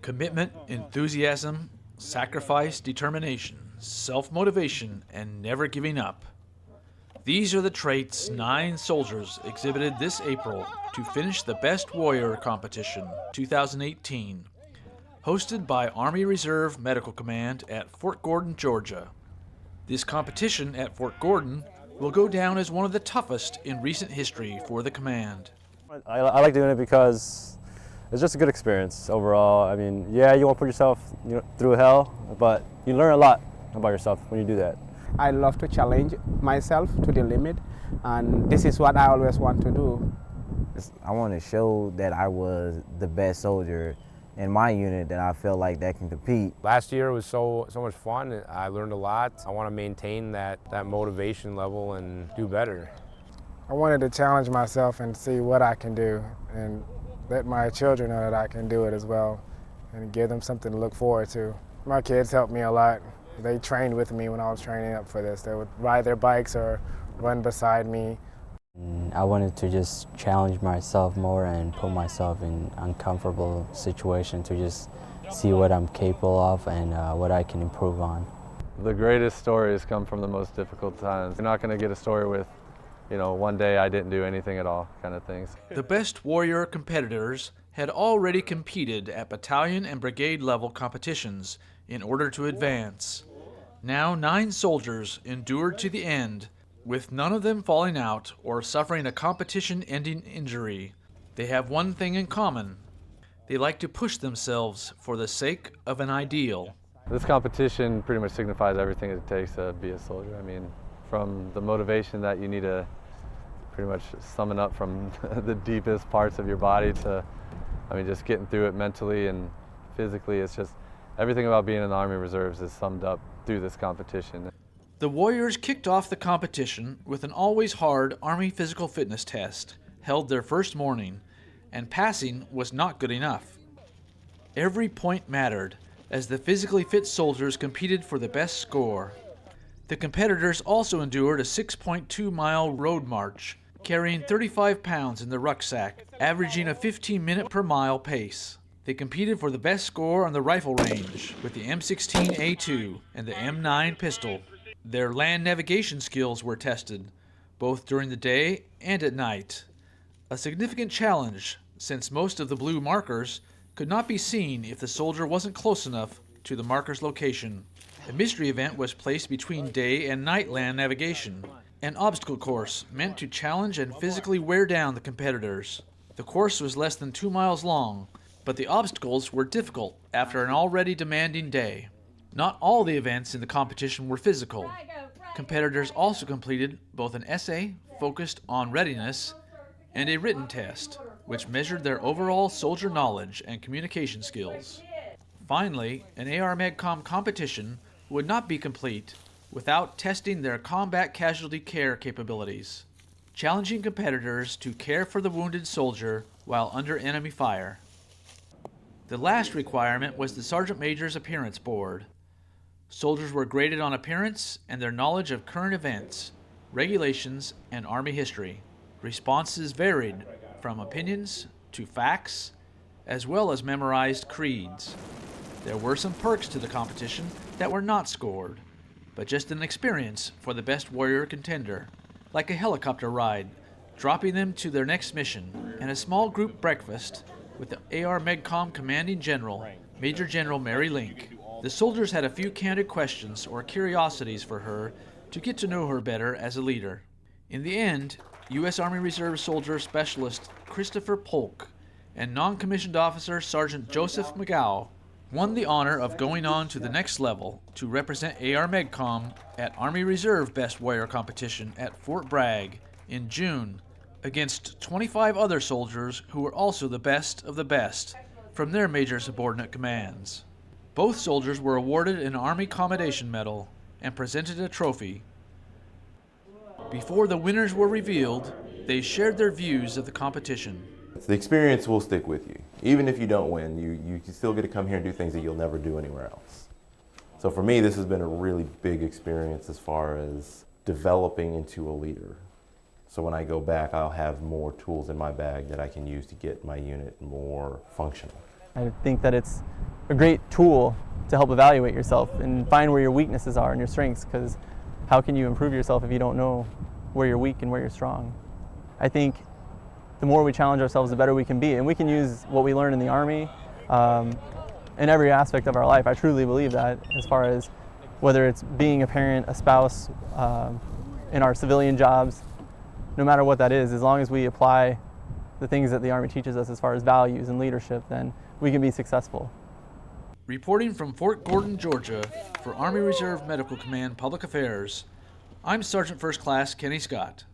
Commitment, enthusiasm, sacrifice, determination, self-motivation, and never giving up. These are the traits 9 soldiers exhibited this April to finish the Best Warrior Competition 2018, hosted by Army Reserve Medical Command at Fort Gordon, Georgia. This competition at Fort Gordon will go down as one of the toughest in recent history for the command. I like doing it because it's just a good experience overall. I mean, yeah, you won't put yourself through hell, but you learn a lot about yourself when you do that. I love to challenge myself to the limit, and this is what I always want to do. I want to show that I was the best soldier in my unit, that I feel like that can compete. Last year was so much fun. I learned a lot. I want to maintain that motivation level and do better. I wanted to challenge myself and see what I can do and let my children know that I can do it as well and give them something to look forward to. My kids helped me a lot. They trained with me when I was training up for this. They would ride their bikes or run beside me. I wanted to just challenge myself more and put myself in uncomfortable situation to just see what I'm capable of and what I can improve on. The greatest stories come from the most difficult times. You're not going to get a story with, one day I didn't do anything at all kind of things. The Best Warrior competitors had already competed at battalion and brigade level competitions in order to advance. Now 9 soldiers endured to the end, with none of them falling out or suffering a competition-ending injury. They have one thing in common. They like to push themselves for the sake of an ideal. This competition pretty much signifies everything it takes to be a soldier. I mean, from the motivation that you need to pretty much summon up from the deepest parts of your body to, just getting through it mentally and physically. It's just everything about being in the Army Reserves is summed up through this competition. The Warriors kicked off the competition with an always hard Army physical fitness test, held their first morning, and passing was not good enough. Every point mattered, as the physically fit soldiers competed for the best score. The competitors also endured a 6.2-mile road march, carrying 35 pounds in the rucksack, averaging a 15-minute per mile pace. They competed for the best score on the rifle range with the M16A2 and the M9 pistol. Their land navigation skills were tested, both during the day and at night. A significant challenge, since most of the blue markers could not be seen if the soldier wasn't close enough to the marker's location. A mystery event was placed between day and night land navigation, an obstacle course meant to challenge and physically wear down the competitors. The course was less than 2 miles long, but the obstacles were difficult after an already demanding day. Not all the events in the competition were physical. Competitors also completed both an essay focused on readiness and a written test, which measured their overall soldier knowledge and communication skills. Finally, an ARMEDCOM competition would not be complete without testing their combat casualty care capabilities, challenging competitors to care for the wounded soldier while under enemy fire. The last requirement was the Sergeant Major's Appearance Board. Soldiers were graded on appearance and their knowledge of current events, regulations, and Army history. Responses varied from opinions to facts, as well as memorized creeds. There were some perks to the competition that were not scored, but just an experience for the Best Warrior contender, like a helicopter ride, dropping them to their next mission, and a small group breakfast with the ARMEDCOM Commanding General, Major General Mary Link. The soldiers had a few candid questions or curiosities for her to get to know her better as a leader. In the end, U.S. Army Reserve Soldier Specialist Christopher Polk and non-commissioned officer Sergeant Joseph McGough won the honor of going on to the next level to represent ARMEDCOM at Army Reserve Best Warrior Competition at Fort Bragg in June against 25 other soldiers who were also the best of the best from their major subordinate commands. Both soldiers were awarded an Army Commendation Medal and presented a trophy. Before the winners were revealed, they shared their views of the competition. The experience will stick with you. Even if you don't win, you still get to come here and do things that you'll never do anywhere else. So for me, this has been a really big experience as far as developing into a leader. So when I go back, I'll have more tools in my bag that I can use to get my unit more functional. I think that it's a great tool to help evaluate yourself and find where your weaknesses are and your strengths, because how can you improve yourself if you don't know where you're weak and where you're strong? I think the more we challenge ourselves, the better we can be, and we can use what we learn in the Army in every aspect of our life. I truly believe that, as far as whether it's being a parent, a spouse, in our civilian jobs, no matter what that is, as long as we apply the things that the Army teaches us as far as values and leadership, then we can be successful. Reporting from Fort Gordon, Georgia, for Army Reserve Medical Command Public Affairs, I'm Sergeant First Class Kenny Scott.